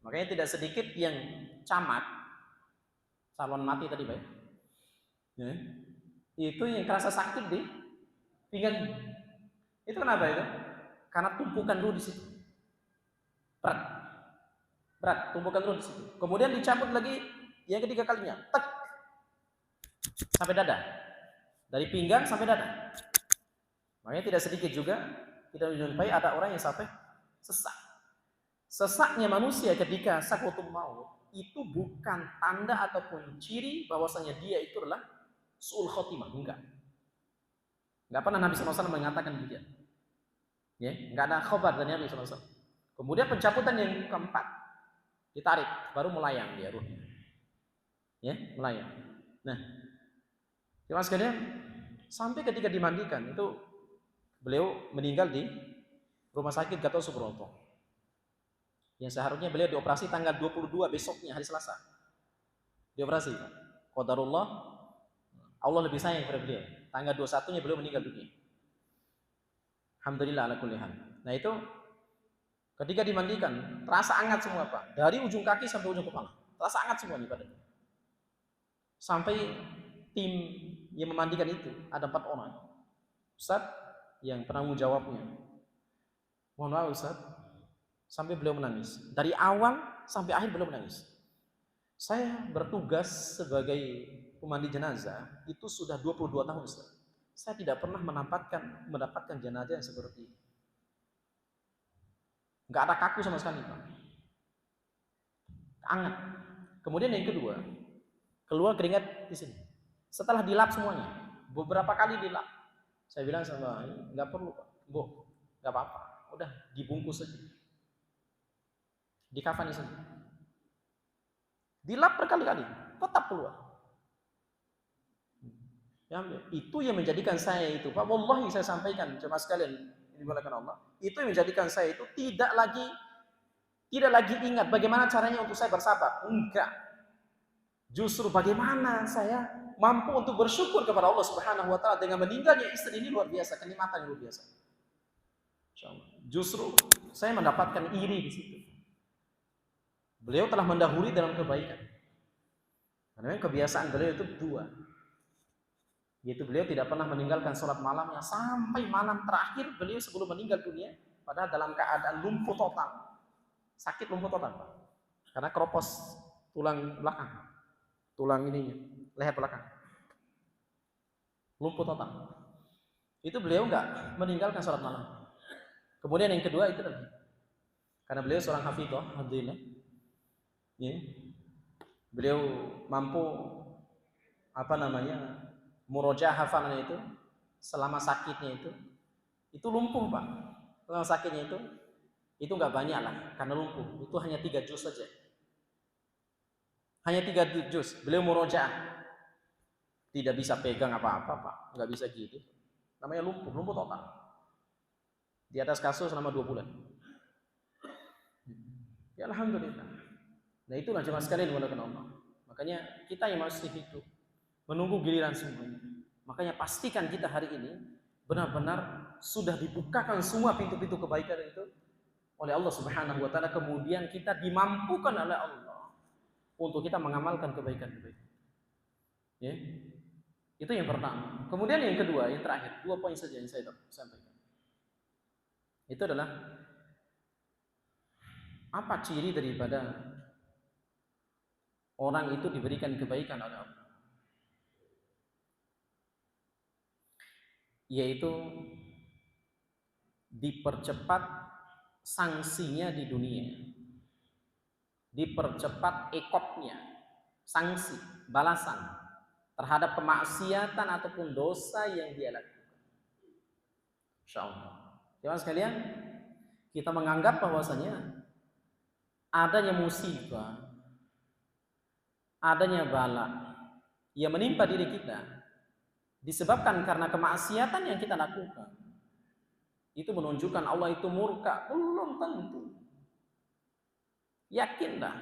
Makanya tidak sedikit yang camat, calon mati tadi Pak. Ya. Itu yang kerasa sakit di pinggang. Itu kenapa itu? Karena tumpukan ruh di situ. Berat, tumpukan ruh di situ. Kemudian dicabut lagi yang ketiga kalinya, tek. Sampai dada. Dari pinggang sampai dada. Makanya tidak sedikit juga kita menjumpai ada orang yang sampai sesak. Sesaknya manusia ketika sakratul maut itu bukan tanda ataupun ciri bahwasanya dia itu adalah su'ul khotimah, enggak. Enggak pernah Nabi SAW mengatakan demikian. Ya, enggak ada khabar dari Nabi SAW. Kemudian pencabutan yang keempat, ditarik, baru melayang dia ruhnya. Ya, melayang. Nah, jemaah sekalian, sampai ketika dimandikan itu beliau meninggal di rumah sakit Gatot Subroto. Yang seharusnya beliau dioperasi tanggal 22 besoknya hari Selasa. Dioperasi. Qadarullah, Allah lebih sayang kepada beliau. Tanggal 21-nya beliau meninggal dunia. Alhamdulillah ala kulli hal. Nah itu ketika dimandikan, terasa hangat semua Pak. Dari ujung kaki sampai ujung kepala. Terasa hangat semua nih badannya. Sampai tim yang memandikan itu ada 4 orang. Ustaz yang penanggung jawabnya. Mohon maaf Ustaz, sampai beliau menangis. Dari awal sampai akhir beliau menangis. Saya bertugas sebagai pemandi jenazah itu sudah 22 tahun, Ustaz. Saya tidak pernah mendapatkan jenazah yang seperti ini. Nggak ada kaku sama sekali, Pak. Hangat. Kemudian yang kedua, keluar keringat di sini. Setelah dilap semuanya, beberapa kali dilap. Saya bilang sama, nggak perlu, Pak. Bu, nggak apa-apa. Udah dibungkus saja. Di kafan di sini. Dilap berkali-kali, tetap keluar. Ya, itu yang menjadikan saya itu, Pak, wallahi saya sampaikan cuma sekalian dimulakan Allah. Itu yang menjadikan saya itu tidak lagi ingat bagaimana caranya untuk saya bersabar. Enggak. Justru bagaimana saya mampu untuk bersyukur kepada Allah Subhanahu wa taala dengan meninggalnya istri ini luar biasa, kenikmatan yang luar biasa. Insyaallah. Justru saya mendapatkan iri di situ. Beliau telah mendahului dalam kebaikan. Karena kebiasaan beliau itu dua. Yaitu beliau tidak pernah meninggalkan sholat malamnya sampai malam terakhir beliau sebelum meninggal dunia, padahal dalam keadaan lumpuh total. Sakit lumpuh total, Pak. Karena keropos tulang belakang. Tulang ininya, leher belakang. Lumpuh total. Itu beliau enggak meninggalkan sholat malam. Kemudian yang kedua itu adalah karena beliau seorang hafidhah, alhamdulillah. Ya. Beliau mampu murojaah hafalannya itu selama sakitnya itu lumpuh, Pak. Selama sakitnya itu enggak banyak lah karena lumpuh. Itu hanya 3 juz saja. Hanya 3 juz. Beliau murojaah. Tidak bisa pegang apa-apa, Pak. Enggak bisa gitu. Namanya lumpuh total. Di atas kasur selama 2 bulan. Ya alhamdulillah. Nah itulah jemaah sekalian dimulakan Allah. Makanya kita yang masih hidup menunggu giliran semuanya. Makanya pastikan kita hari ini benar-benar sudah dibukakan semua pintu-pintu kebaikan itu oleh Allah Subhanahu wa taala, kemudian kita dimampukan oleh Allah untuk kita mengamalkan kebaikan-kebaikan. Ya. Itu yang pertama. Kemudian yang kedua, yang terakhir, 2 poin saja yang saya sampaikan. Itu adalah apa ciri daripada orang itu diberikan kebaikan oleh Allah, yaitu dipercepat sanksinya di dunia, dipercepat ekopnya, sanksi, balasan terhadap kemaksiatan ataupun dosa yang dia lakukan. Insyaallah. Jemaah sekalian, kita menganggap bahwasanya adanya musibah, adanya bala yang menimpa diri kita disebabkan karena kemaksiatan yang kita lakukan, itu menunjukkan Allah itu murka. Belum tentu. Yakinlah,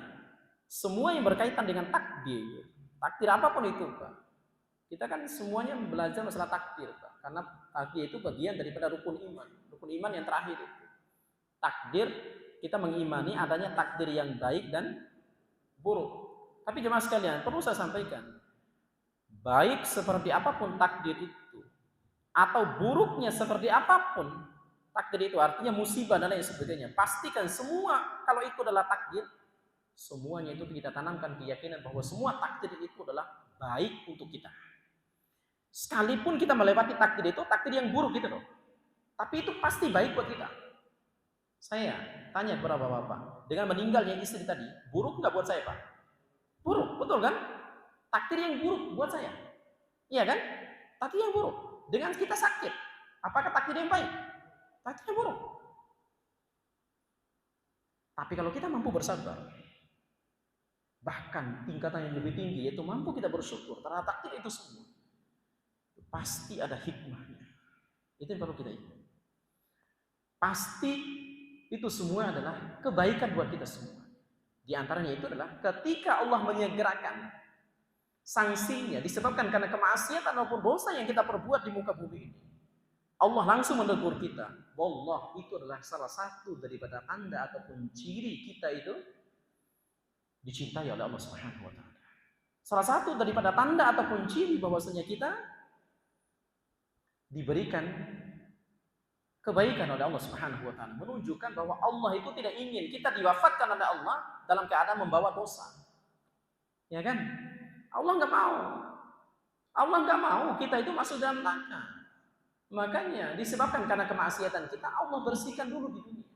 semua yang berkaitan dengan takdir apapun itu, Pak. Kita kan semuanya belajar masalah takdir, Pak. Karena takdir itu bagian daripada rukun iman. Rukun iman yang terakhir itu. Takdir, kita mengimani adanya takdir yang baik dan buruk. Tapi jemaah sekalian, perlu saya sampaikan, baik seperti apapun takdir itu, atau buruknya seperti apapun takdir itu, artinya musibah dan lain sebagainya, pastikan semua kalau itu adalah takdir, semuanya itu kita tanamkan keyakinan bahwa semua takdir itu adalah baik untuk kita. Sekalipun kita melewati takdir itu, takdir yang buruk gitu loh, tapi itu pasti baik buat kita. Saya tanya kepada bapak-bapak, dengan meninggalnya istri tadi, buruk nggak buat saya, Pak? Buruk, betul kan? Takdir yang buruk buat saya, iya kan? Takdir yang buruk. Dengan kita sakit, apakah takdir yang baik? Takdir yang buruk. Tapi kalau kita mampu bersabar, bahkan tingkatan yang lebih tinggi, yaitu mampu kita bersyukur terhadap takdir itu semua, pasti ada hikmahnya. Itu yang perlu kita ingat. Pasti itu semua adalah kebaikan buat kita semua. Di antaranya itu adalah ketika Allah menyegerakan sanksinya disebabkan karena kemaksiatan maupun dosa yang kita perbuat di muka bumi ini, Allah langsung menegur kita. Wallah, itu adalah salah satu daripada tanda ataupun ciri kita itu dicintai oleh Allah Subhanahu wa taala. Salah satu daripada tanda ataupun ciri bahwasanya kita diberikan kebaikan oleh Allah Subhanahu wa taala, menunjukkan bahwa Allah itu tidak ingin kita diwafatkan oleh Allah dalam keadaan membawa dosa. Ya kan? Allah nggak mau. Allah nggak mau kita itu masuk dalam neraka. Makanya disebabkan karena kemaksiatan kita, Allah bersihkan dulu di dunia.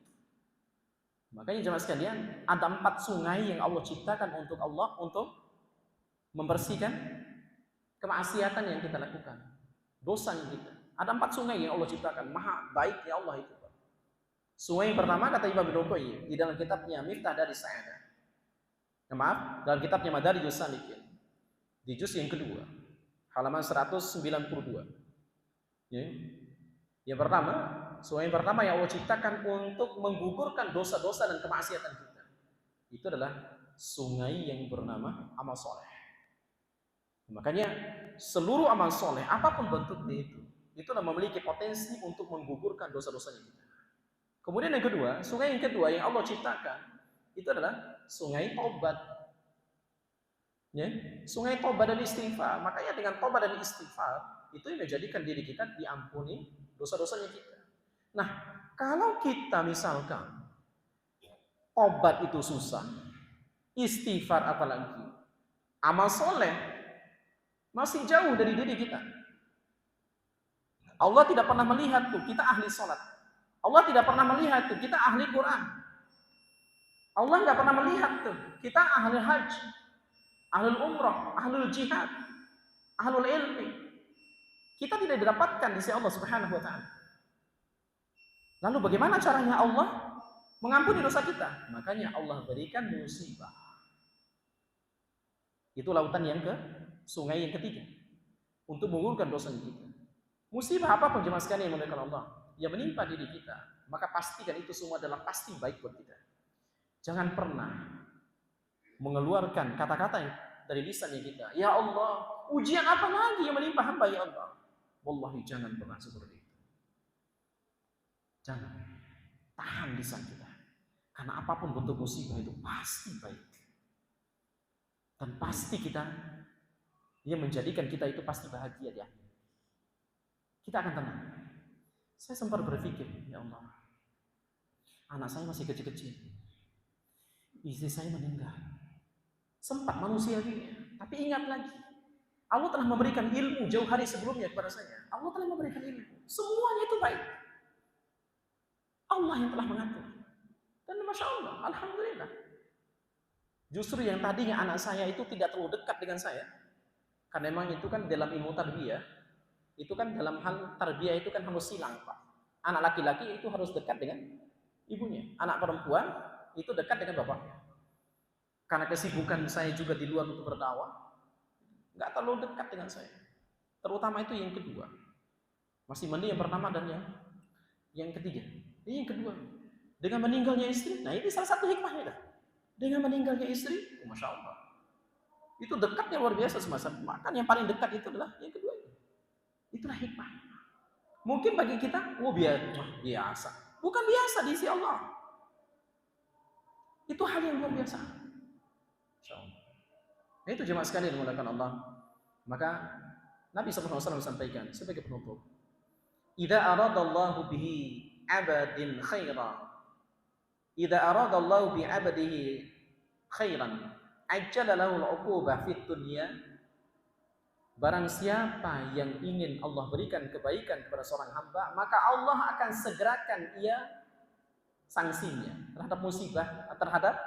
Makanya jemaah sekalian, ada 4 sungai yang Allah ciptakan untuk Allah untuk membersihkan kemaksiatan yang kita lakukan, dosa yang kita. Ada 4 sungai yang Allah ciptakan, maha baik ya Allah itu. Sungai yang pertama kata Imam Ibnu di dalam kitabnya Miftah dari Sa'adah. Maaf, dalam kitabnya Madarijus Salikin di juz yang kedua, halaman 192. Ya. Yang pertama, sungai yang pertama yang Allah ciptakan untuk menggugurkan dosa-dosa dan kemaksiatan kita, itu adalah sungai yang bernama amal soleh. Makanya seluruh amal soleh, apapun bentuknya itu memiliki potensi untuk menggugurkan dosa-dosanya kita. Kemudian yang kedua, sungai yang kedua yang Allah ciptakan itu adalah sungai tobat. Ya, sungai tobat dan istighfar. Makanya dengan tobat dan istighfar itu yang menjadikan diri kita diampuni dosa-dosanya kita. Nah, kalau kita misalkan tobat itu susah, istighfar apalagi, amal soleh masih jauh dari diri kita. Allah tidak pernah melihat tuh kita ahli sholat. Allah tidak pernah melihat tuh kita ahli Quran. Allah nggak pernah melihat tuh kita ahli haji, ahli umrah, ahli jihad, ahli ilmi. Kita tidak didapatkan di sisi Allah Subhanahu wa taala. Lalu bagaimana caranya Allah mengampuni dosa kita? Makanya Allah berikan musibah. Itu lautan yang sungai yang ketiga untuk menggugurkan dosa kita. Musibah apapun jemaah sekalian yang dimuliakan Allah yang menimpa diri kita, maka pastikan itu semua adalah pasti baik buat kita. Jangan pernah mengeluarkan kata-kata dari lisannya kita, ya Allah, ujian apa lagi yang menimpa hamba ya Allah? Wallahi jangan pernah seperti itu. Jangan. Tahan lisan kita. Karena apapun bentuk musibah itu pasti baik. Dan pasti dia menjadikan kita itu pasti bahagia di akhir. Kita akan tenang. Saya sempat berpikir, ya Allah, anak saya masih kecil-kecil, istri saya meninggal, sempat manusiawinya, tapi ingat lagi, Allah telah memberikan ilmu jauh hari sebelumnya kepada saya. Allah telah memberikan ilmu, semuanya itu baik. Allah yang telah mengatur. Dan masya Allah, alhamdulillah. Justru yang tadinya anak saya itu tidak terlalu dekat dengan saya, karena memang itu kan dalam ilmu tarbiyah. Itu kan dalam hal tarbiyah itu kan harus silang, Pak. Anak laki-laki itu harus dekat dengan ibunya. Anak perempuan itu dekat dengan bapaknya. Karena kesibukan saya juga di luar untuk berdakwah, nggak terlalu dekat dengan saya. Terutama itu yang kedua. Masih mending yang pertama dan yang ketiga. Ini yang kedua. Dengan meninggalnya istri, nah ini salah satu hikmahnya dah. Dengan meninggalnya istri, masya Allah. Itu dekatnya luar biasa semasa. Makan yang paling dekat itu adalah yang kedua. Itulah hikmah. Mungkin bagi kita, biasa. Bukan biasa di sisi Allah. Itu hal yang luar biasa. Nah itu jemaah sekalian dimuliakan Allah. Maka Nabi SAW sampaikan sebagai penutup. Idza aradallahu bihi abadin khairan. Idza aradallahu bi abadihi khairan, ajjala lahu al-uqubah fid dunya. Barang siapa yang ingin Allah berikan kebaikan kepada seorang hamba, maka Allah akan segerakan ia sanksinya terhadap musibah, terhadap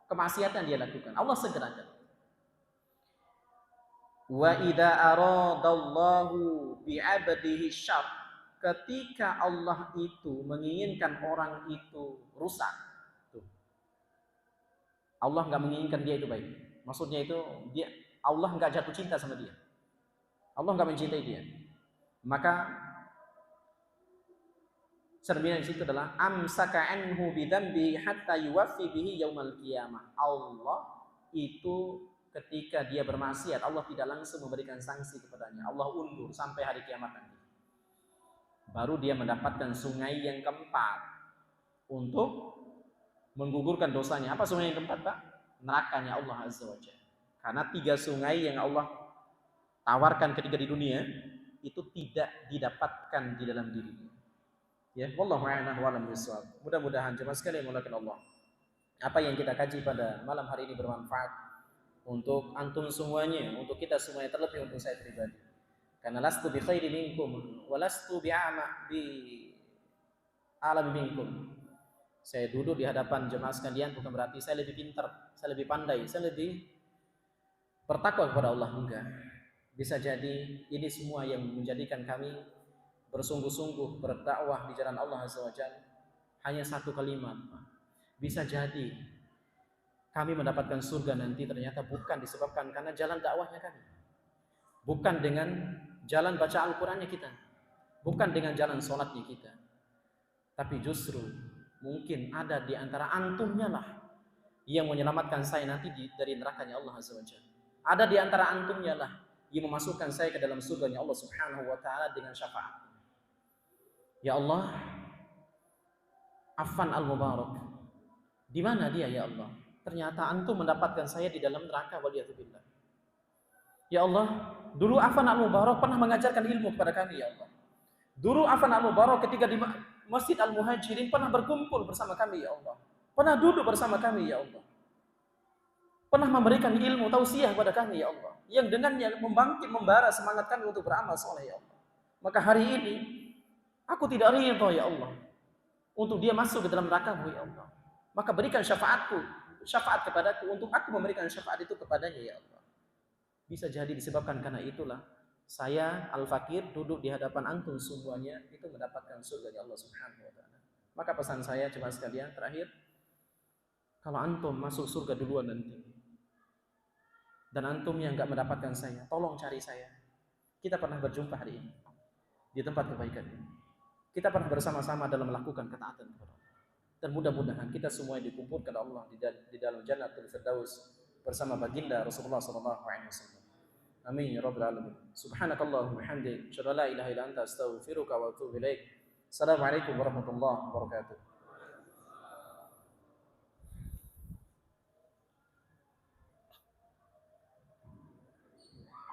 kemaksiatan yang dia lakukan. Allah segerakan. Wa idza aradallahu bi 'abdihi syarr, ketika Allah itu menginginkan orang itu rusak. Tuh. Allah nggak menginginkan dia itu baik. Maksudnya itu Allah nggak jatuh cinta sama dia. Allah nggak mencintai dia, maka cerminan di situ adalah amsaka anhu bidzambi hatta yuwaffi bihi yaumal qiyamah. Allah itu ketika dia bermaksiat, Allah tidak langsung memberikan sanksi kepadanya. Allah undur sampai hari kiamat nanti. Baru dia mendapatkan sungai yang keempat untuk menggugurkan dosanya. Apa sungai yang keempat, Pak? Nerakanya Allah Azza wa Jalla. Karena 3 sungai yang Allah tawarkan ketika di dunia itu tidak didapatkan di dalam dirinya. Ya, wallahu a'lam wa alam bissawab. Mudah-mudahan jemaah sekalian mulakan Allah, apa yang kita kaji pada malam hari ini bermanfaat untuk antum semuanya, untuk kita semuanya, terlebih untuk saya pribadi. Karena lastu bi khairi minkum wa lastu bi a'lam minkum. Saya duduk di hadapan jemaah sekalian bukan berarti saya lebih pintar, saya lebih pandai, saya lebih bertakwa kepada Allah, enggak. Bisa jadi ini semua yang menjadikan kami bersungguh-sungguh berdakwah di jalan Allah Azza wa Jalla hanya satu kalimat. Bisa jadi kami mendapatkan surga nanti ternyata bukan disebabkan karena jalan dakwahnya kami, bukan dengan jalan baca Al-Qur'annya kita, bukan dengan jalan sholatnya kita, tapi justru mungkin ada di antara antumnya lah yang menyelamatkan saya nanti dari nerakanya Allah Azza wa Jalla. Ada di antara antumnya lah yang memasukkan saya ke dalam surganya Allah Subhanahu wa taala dengan syafaat. Ya Allah, Affan al-Mubarak, di mana dia ya Allah? Ternyata antum mendapatkan saya di dalam neraka, waliyadzubillah. Ya Allah, dulu Affan al-Mubarak pernah mengajarkan ilmu kepada kami ya Allah. Dulu Affan al-Mubarak ketika di Masjid Al-Muhajirin pernah berkumpul bersama kami ya Allah. Pernah duduk bersama kami ya Allah. Pernah memberikan ilmu tausiah kepada kami ya Allah, yang dengannya membangkit membara semangat kami untuk beramal soleh ya Allah. Maka hari ini aku tidak ridha ya Allah untuk dia masuk ke dalam neraka-Mu ya Allah. Maka berikan syafaat kepadaku untuk aku memberikan syafaat itu kepadanya ya Allah. Bisa jadi disebabkan karena itulah saya al-fakir duduk di hadapan antum semuanya itu mendapatkan surga Allah Subhanahu wa taala. Maka pesan saya jemaah sekalian terakhir, kalau antum masuk surga duluan nanti dan antum yang enggak mendapatkan saya, tolong cari saya. Kita pernah berjumpa hari ini di tempat kebaikan ini. Kita pernah bersama-sama dalam melakukan ketaatan kepada Allah. Dan mudah-mudahan kita semua dikumpulkan Allah di dalam Jannatul Firdaus bersama baginda Rasulullah sallallahu alaihi wasallam. Amin ya rabbal alamin. Subhanakallahumma wa bihamdik, asyhadu an la ilaha illa anta, astaghfiruka wa atubu ilaik. Assalamualaikum warahmatullahi wabarakatuh.